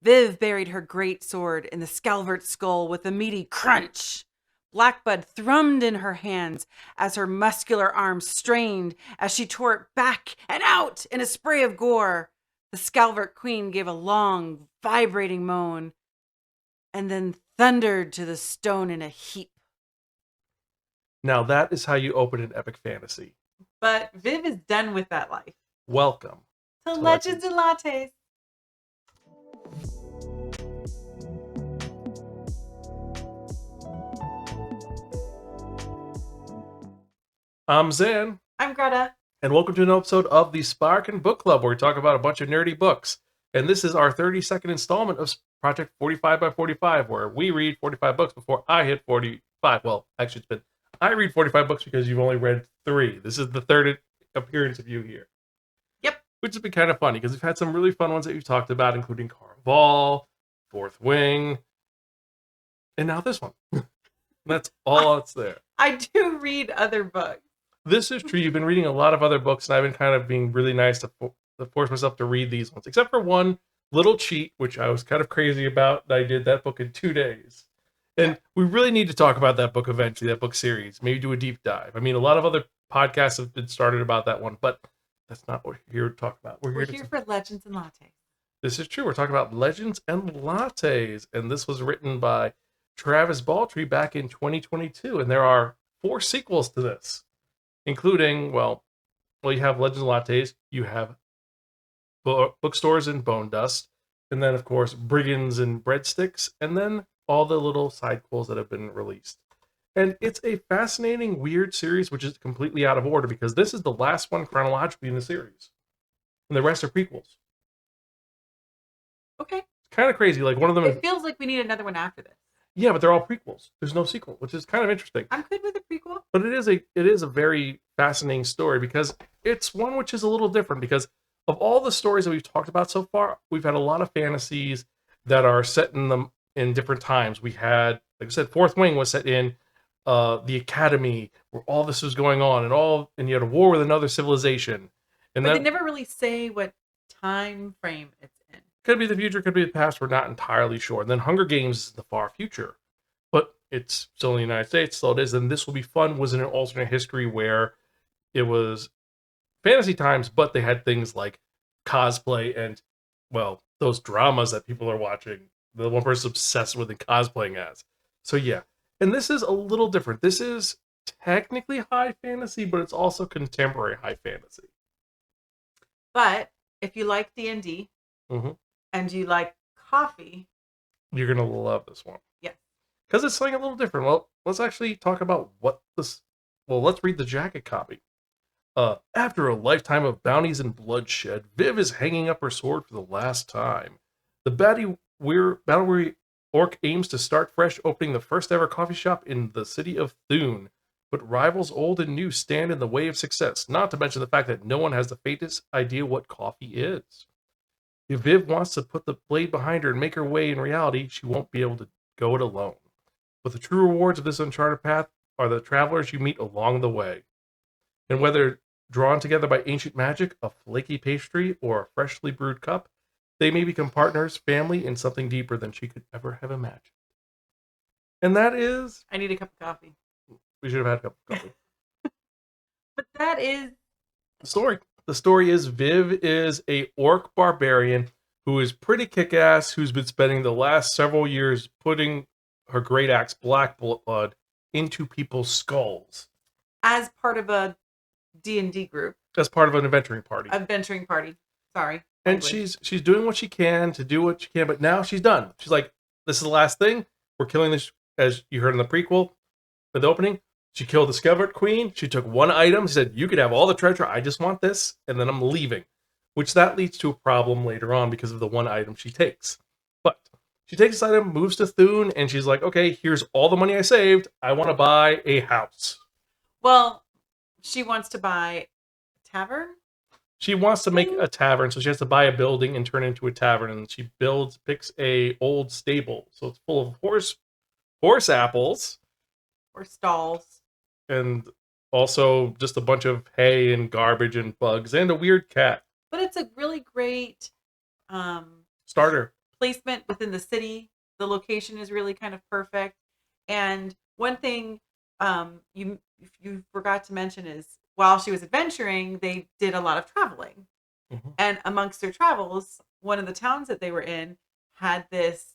Viv buried her greatsword in the Scalvert's skull with a meaty crunch. Blackbud thrummed in her hands as her muscular arms strained as she tore it back and out in a spray of gore. The Scalvert Queen gave a long, vibrating moan and then thundered to the stone in a heap. Now that is how you open an epic fantasy. But Viv is done with that life. Welcome to Legends and Lattes. I'm Zan. I'm Gretta. And welcome to an episode of the Spiraken Book Club, where we talk about a bunch of nerdy books. And this is our 32nd installment of Project 45 by 45, where we read 45 books before I hit 45. Well, actually, it's been I read 45 books because you've only read 3. This is the third appearance of you here. Yep. Which has been kind of funny, because we've had some really fun ones that you've talked about, including Caraval, Fourth Wing, and now this one. That's all that's there. I do read other books. This is true. You've been reading a lot of other books, and I've been kind of being really nice to force myself to read these ones, except for one little cheat, which I was kind of crazy about. I did that book in 2 days. And we really need to talk about that book eventually, that book series. Maybe do a deep dive. I mean, a lot of other podcasts have been started about that one, but that's not what we're here to talk about. We're here for Legends and Lattes. This is true. We're talking about Legends and Lattes, and this was written by Travis Baldree back in 2022, and there are 4 sequels to this, including, well, you have Legends and Lattes, you have Bookstores and Bone Dust, and then, of course, Brigands and Breadsticks, and then all the little sidequels that have been released. And it's a fascinating, weird series, which is completely out of order, because this is the last one chronologically in the series, and the rest are prequels. Okay. It's kind of crazy. Like, one of them It feels like we need another one after this. Yeah, but they're all prequels. There's no sequel, which is kind of interesting. I'm good with a prequel. But it is a very fascinating story, because it's one which is a little different, because of all the stories that we've talked about so far, we've had a lot of fantasies that are set in different times. We had, like I said, Fourth Wing was set in the Academy, where all this was going on, and you had a war with another civilization. But they never really say what time frame it's in. Could be the future, could be the past. We're not entirely sure. And then Hunger Games is the far future, but it's still in the United States, so it is. And This Will Be Fun was in an alternate history where it was fantasy times, but they had things like cosplay and, well, those dramas that people are watching. The one person's obsessed with and cosplaying as. So yeah, and this is a little different. This is technically high fantasy, but it's also contemporary high fantasy. But if you like D&D, and you like coffee, you're gonna love this one. Yes, because it's something a little different. Well, let's actually talk about what this. Well, let's read the jacket copy. After a lifetime of bounties and bloodshed, Viv is hanging up her sword for the last time. The battle-weary orc aims to start fresh, opening the first ever coffee shop in the city of Thune. But rivals old and new stand in the way of success, not to mention the fact that no one has the faintest idea what coffee is. If Viv wants to put the blade behind her and make her way in reality, she won't be able to go it alone. But the true rewards of this uncharted path are the travelers you meet along the way. And whether drawn together by ancient magic, a flaky pastry, or a freshly brewed cup, they may become partners, family, and something deeper than she could ever have imagined. And that is... I need a cup of coffee. We should have had a cup of coffee. But that is... the story. The story is Viv is a orc barbarian who is pretty kick-ass, who's been spending the last several years putting her great axe, Blackblood, into people's skulls. As part of a D&D group. As part of an adventuring party. Adventuring party. Sorry. And she's doing what she can to do what she can, but now she's done. She's like, this is the last thing. We're killing this, as you heard in the prequel, with the opening. She killed the Scalvert Queen. She took one item. She said, you could have all the treasure. I just want this. And then I'm leaving. Which that leads to a problem later on because of the one item she takes. But she takes this item, moves to Thune, and she's like, okay, here's all the money I saved. I want to buy a house. Well, she wants to buy a tavern? She wants to make a tavern, so she has to buy a building and turn it into a tavern. And she picks a old stable. So it's full of horse apples. Or stalls. And also just a bunch of hay and garbage and bugs and a weird cat. But it's a really great starter placement within the city. The location is really kind of perfect. And one thing you forgot to mention is while she was adventuring, they did a lot of traveling. Mm-hmm. And amongst their travels, one of the towns that they were in had this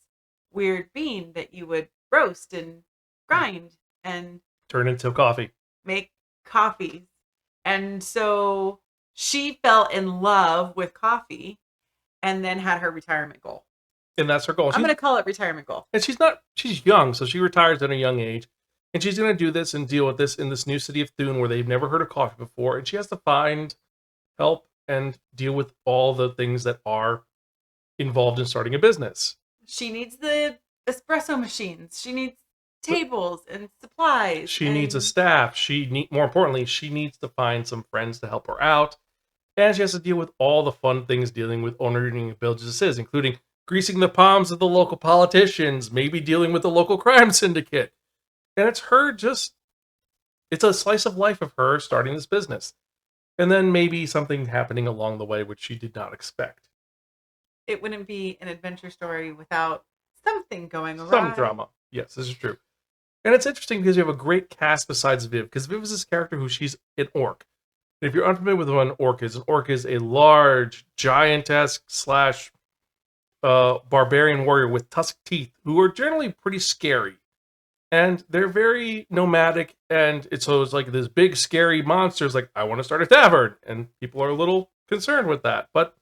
weird bean that you would roast and grind and Turn into coffee. make coffees. And so she fell in love with coffee and then had her retirement goal. And that's her goal. I'm going to call it retirement goal. And she's young, so she retires at a young age. And she's going to do this and deal with this in this new city of Thune where they've never heard of coffee before. And she has to find help and deal with all the things that are involved in starting a business. She needs the espresso machines. She needs tables and supplies. She needs a staff. More importantly, she needs to find some friends to help her out. And she has to deal with all the fun things dealing with owning businesses, including greasing the palms of the local politicians, maybe dealing with the local crime syndicate. And it's a slice of life of her starting this business. And then maybe something happening along the way, which she did not expect. It wouldn't be an adventure story without something going awry. Some drama. Yes, this is true. And it's interesting because you have a great cast besides Viv, because Viv is this character who she's an orc. And if you're unfamiliar with what an orc is a large, giantesque / barbarian warrior with tusked teeth who are generally pretty scary. And they're very nomadic, and it's like this big, scary monster is like, I want to start a tavern. And people are a little concerned with that. But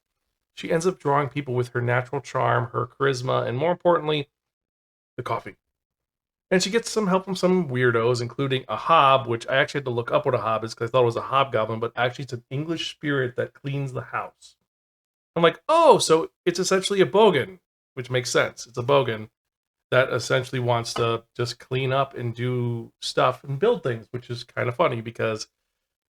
she ends up drawing people with her natural charm, her charisma, and more importantly, the coffee. And she gets some help from some weirdos, including a hob, which I actually had to look up what a hob is because I thought it was a hobgoblin, but actually it's an English spirit that cleans the house. I'm like, oh, so it's essentially a bogan, which makes sense. It's a bogan that essentially wants to just clean up and do stuff and build things, which is kind of funny because,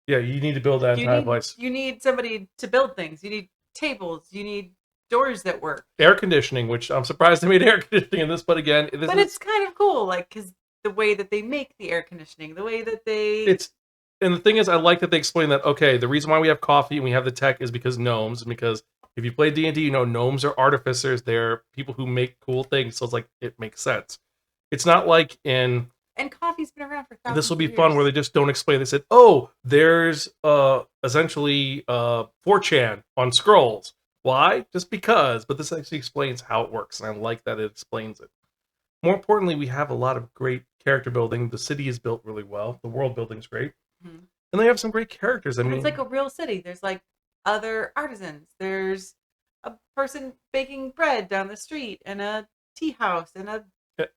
yeah, you need to build that entire place. You need somebody to build things. You need tables. You need doors that work. Air conditioning, which I'm surprised they made air conditioning in this, but again, it's kind of cool, like, because the way that they make the air conditioning, the way that and the thing is, I like that they explain that, okay, the reason why we have coffee and we have the tech is because gnomes, and because if you play D&D, you know gnomes are artificers. They're people who make cool things, so it's like, it makes sense. It's not like in... And coffee's been around for thousands of years. This will be fun where they just don't explain. They said, oh, there's essentially 4chan on scrolls. Why? Just because. But this actually explains how it works, and I like that it explains it. More importantly, we have a lot of great character building. The city is built really well. The world building's great. Mm-hmm. And they have some great characters. I mean, it's like a real city. There's like other artisans. There's a person baking bread down the street, and a tea house, and the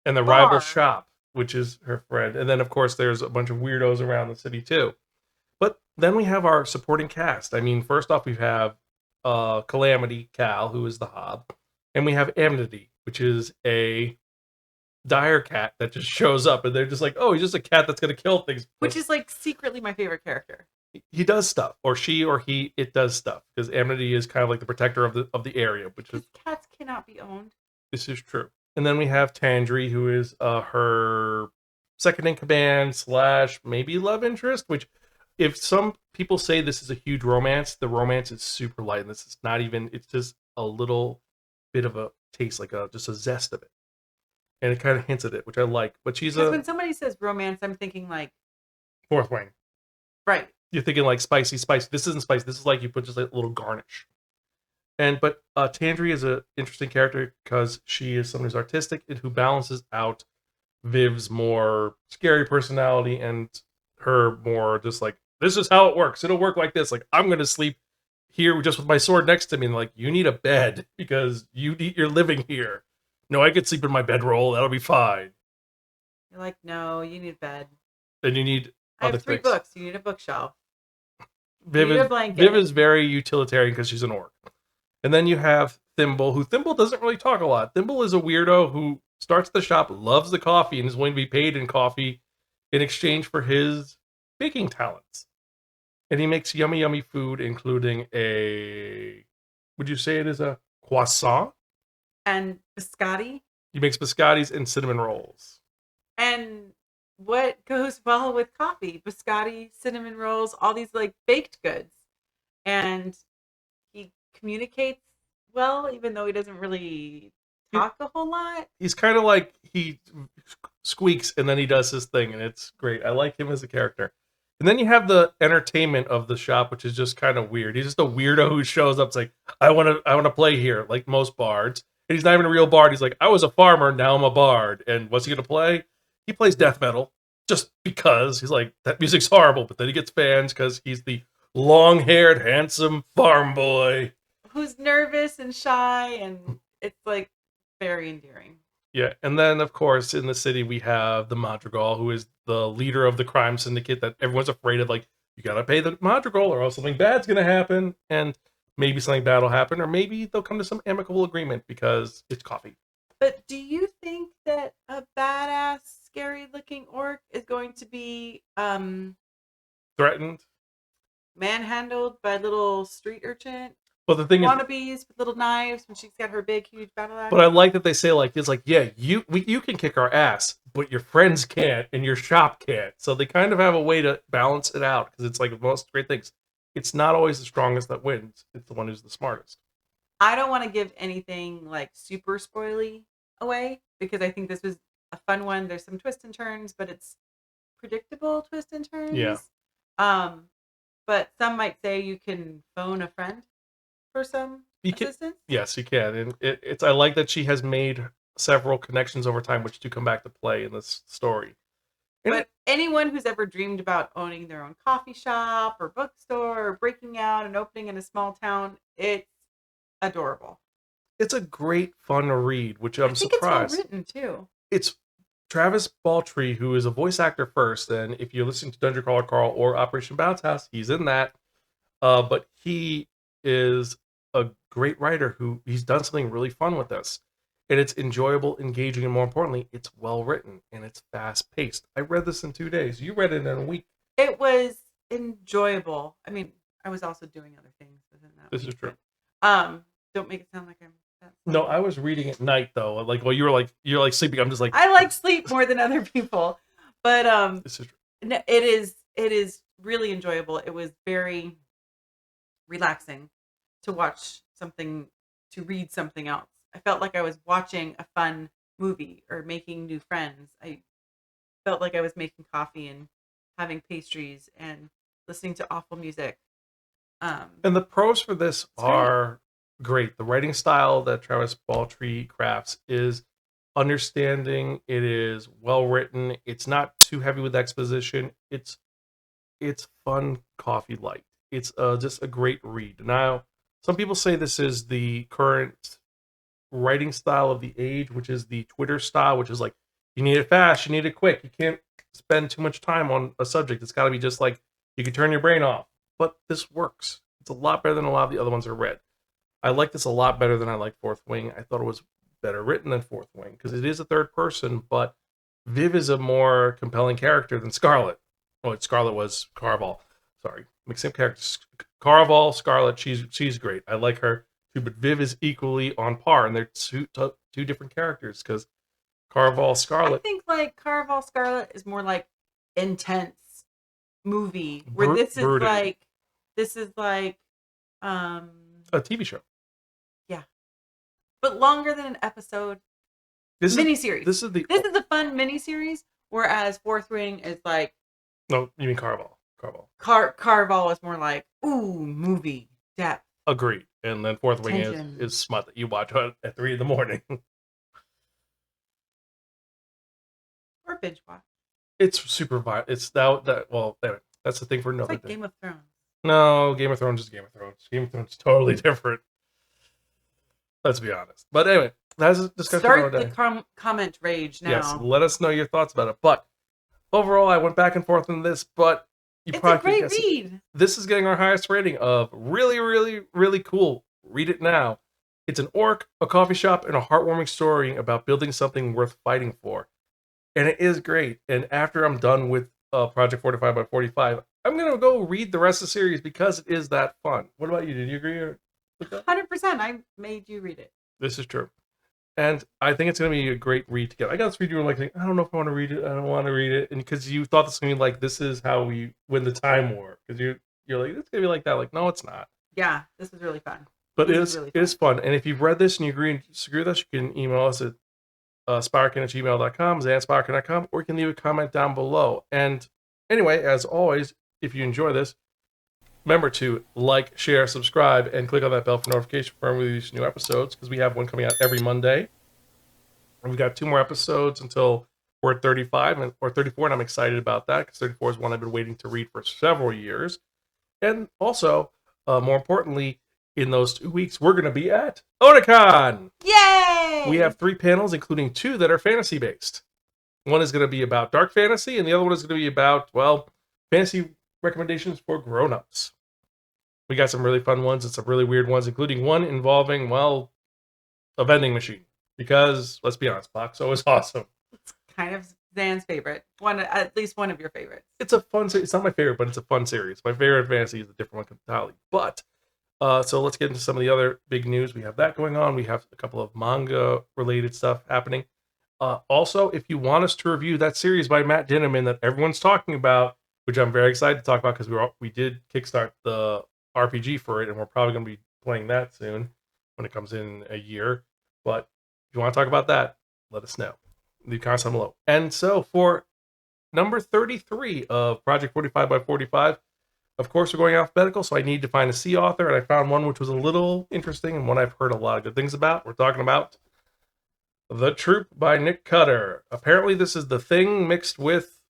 bar. rival shop, which is her friend. And then, of course, there's a bunch of weirdos around the city, too. But then we have our supporting cast. I mean, first off, we have Calamity Cal, who is the hob. And we have Amity, which is a dire cat that just shows up. And they're just like, oh, he's just a cat that's going to kill things. Which is, like, secretly my favorite character. He does stuff. Or she or he, it does stuff. Because Amity is kind of like the protector of the area. Because cats cannot be owned. This is true. And then we have Tandri, who is her second in command / maybe love interest, which if some people say this is a huge romance, the romance is super light. And this is not even, it's just a little bit of a taste, like just a zest of it. And it kind of hints at it, which I like. But she's when somebody says romance, I'm thinking like Fourth Wing. Right. You're thinking like spicy. This isn't spicy. This is like you put just like a little garnish. But Tandri is an interesting character because she is someone who's artistic and who balances out Viv's more scary personality and her more just like, this is how it works. It'll work like this. Like, I'm going to sleep here just with my sword next to me. And like, you need a bed because you're living here. No, I could sleep in my bedroll. That'll be fine. You're like, no, you need a bed. And you need I have 3 books. You need a bookshelf. Viv is very utilitarian because she's an orc. And then you have Thimble, who Thimble doesn't really talk a lot. Thimble is a weirdo who starts the shop, loves the coffee, and is willing to be paid in coffee in exchange for his baking talents. And he makes yummy, yummy food, including would you say it is a croissant? And biscotti. He makes biscottis and cinnamon rolls. And what goes well with coffee? Biscotti, cinnamon rolls, all these like baked goods. And he communicates well, even though he doesn't really talk a whole lot. He's kind of like he squeaks and then he does his thing, and it's great. I like him as a character. And then you have the entertainment of the shop, which is just kind of weird. He's just a weirdo who shows up. It's like, I want to play here, like most bards. And he's not even a real bard. He's like, I was a farmer, now I'm a bard. And what's he gonna play? He plays death metal just because he's like, that music's horrible. But then he gets fans because he's the long-haired, handsome farm boy who's nervous and shy, and it's like very endearing. Yeah, and then of course in the city we have the Madrigal, who is the leader of the crime syndicate that everyone's afraid of. Like, you gotta pay the Madrigal, or else something bad's gonna happen, and maybe something bad will happen, or maybe they'll come to some amicable agreement because it's coffee. But do you think that a badass, scary-looking orc is going to be Threatened. manhandled by little street urchin Well, the thing is, wannabes with little knives when she's got her big, huge battle axe? but I like that they say like it's like, yeah, you can kick our ass, but your friends can't, and your shop can't. So they kind of have a way to balance it out because it's like most great things. It's not always the strongest that wins; it's the one who's the smartest. I don't want to give anything like super spoily away because I think this was a fun one. There's some twists and turns, but it's predictable twists and turns. Yeah. But some might say you can phone a friend for some assistance. Yes, you can, and it's. I like that she has made several connections over time, which do come back to play in this story. But anyone who's ever dreamed about owning their own coffee shop or bookstore or breaking out and opening in a small town, it's adorable. It's a great, fun read, which I'm surprised. It's well written too. It's Travis Baldree, who is a voice actor first, and if you're listening to Dungeon Crawler Carl or Operation Bounce House, he's in that. But he is a great writer who he's done something really fun with this. And it's enjoyable, engaging, and more importantly, it's well written and it's fast paced. I read this in 2 days. You read it in a week. It was enjoyable. I mean, I was also doing other things within that. This is true. Don't make it sound like I'm. No, I was reading at night though. Like, well, you're like sleeping. I'm just like, I like sleep more than other people, but this is true. It is really enjoyable. It was very relaxing to watch something, to read something else. I felt like I was watching a fun movie or making new friends. I felt like I was making coffee and having pastries and listening to awful music. And the pros for this are great. The writing style that Travis Baldree crafts is understanding. It is well written. It's not too heavy with exposition. It's fun coffee light. It's just a great read. Now, some people say this is the current writing style of the age, which is the Twitter style, which is like, you need it fast, you need it quick. You can't spend too much time on a subject. It's got to be just like, you can turn your brain off. But this works. It's a lot better than a lot of the other ones I read. I like this a lot better than I like Fourth Wing. I thought it was better written than Fourth Wing because it is a third person, but Viv is a more compelling character than Scarlet. Oh, Scarlet was Carval. Sorry, mixing up characters. Carval, Scarlet, she's great. I like her too, but Viv is equally on par, and they're two different characters because Carval, Scarlet. I think like Carval, Scarlet is more like intense movie where this is like a TV show. Yeah, but longer than an episode. Miniseries. This is a fun miniseries, whereas Fourth Wing is like. No, you mean Carval. Carval is more like movie depth. Agreed. And then Fourth Wing is smut that you watch at 3 a.m. Or binge watch. It's super violent. It's that well, anyway, that's the thing for another day. Game of Thrones. No, Game of Thrones is Game of Thrones. Game of Thrones is totally different. Let's be honest. But anyway, that's a discussion. Start the comment rage now. Yes, let us know your thoughts about it. But overall, I went back and forth on this, but it's a great read. This is getting our highest rating of really, really, really cool. Read it now. It's an orc, a coffee shop, and a heartwarming story about building something worth fighting for. And it is great. And after I'm done with Project 45 by 45, I'm going to go read the rest of the series because it is that fun. What about you? Did you agree with that? 100%. I made you read it. This is true. And I think it's going to be a great read together. I got this read, you were like, I don't know if I want to read it. I don't want to read it. And because you thought this was going to be like, this is how we win the Time War. Because you're like, it's going to be like that. Like, no, it's not. Yeah, this was really fun. But It it was is, really it is fun. And if you've read this and you agree and disagree with us, you can email us at spiraken@gmail.com, zanspiraken.com, or you can leave a comment down below. And anyway, as always, if you enjoy this, remember to like, share, subscribe, and click on that bell for notification for when we release new episodes, because we have one coming out every Monday. And we've got 2 more episodes until we're at 35 or 34, and I'm excited about that because 34 is one I've been waiting to read for several years. And also, more importantly, in those 2 weeks, we're going to be at Otakon. Yay! We have 3 panels, including 2 that are fantasy-based. One is going to be about dark fantasy, and the other one is going to be about, well, fantasy recommendations for grown-ups. We got some really fun ones and some really weird ones, including one involving, well, a vending machine. Because, let's be honest, Boxo is awesome. It's kind of Zan's favorite. At least one of your favorites. It's a fun series. It's not my favorite, but it's a fun series. My favorite fantasy is a different one entirely. But, so let's get into some of the other big news. We have that going on. We have a couple of manga-related stuff happening. Also, if you want us to review that series by Matt Dinneman that everyone's talking about, which I'm very excited to talk about because we did kickstart the RPG for it, and we're probably going to be playing that soon when it comes in a year. But if you want to talk about that, let us know. Leave comments down below. And so for number 33 of Project 45 by 45, of course, we're going alphabetical, so I need to find a C author, and I found one which was a little interesting and one I've heard a lot of good things about. We're talking about The Troop by Nick Cutter. Apparently, this is The Thing mixed with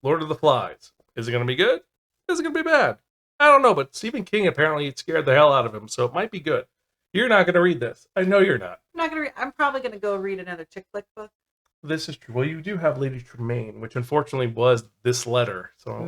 Lord of the Flies. Is it going to be good? Is it going to be bad? I don't know, but Stephen King apparently it scared the hell out of him, so it might be good. You're not going to read this. I know you're not. I'm probably going to go read another chick flick book. This is true. Well, you do have Lady Tremaine, which unfortunately was this letter. So,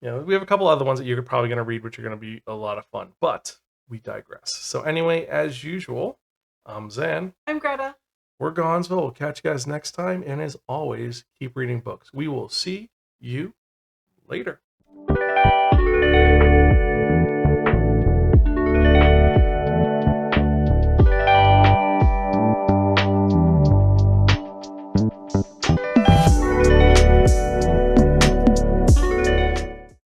we have a couple other ones that you're probably going to read, which are going to be a lot of fun. But we digress. So anyway, as usual, I'm Zan. I'm Greta. We're Gonzo. We'll catch you guys next time. And as always, keep reading books. We will see you later.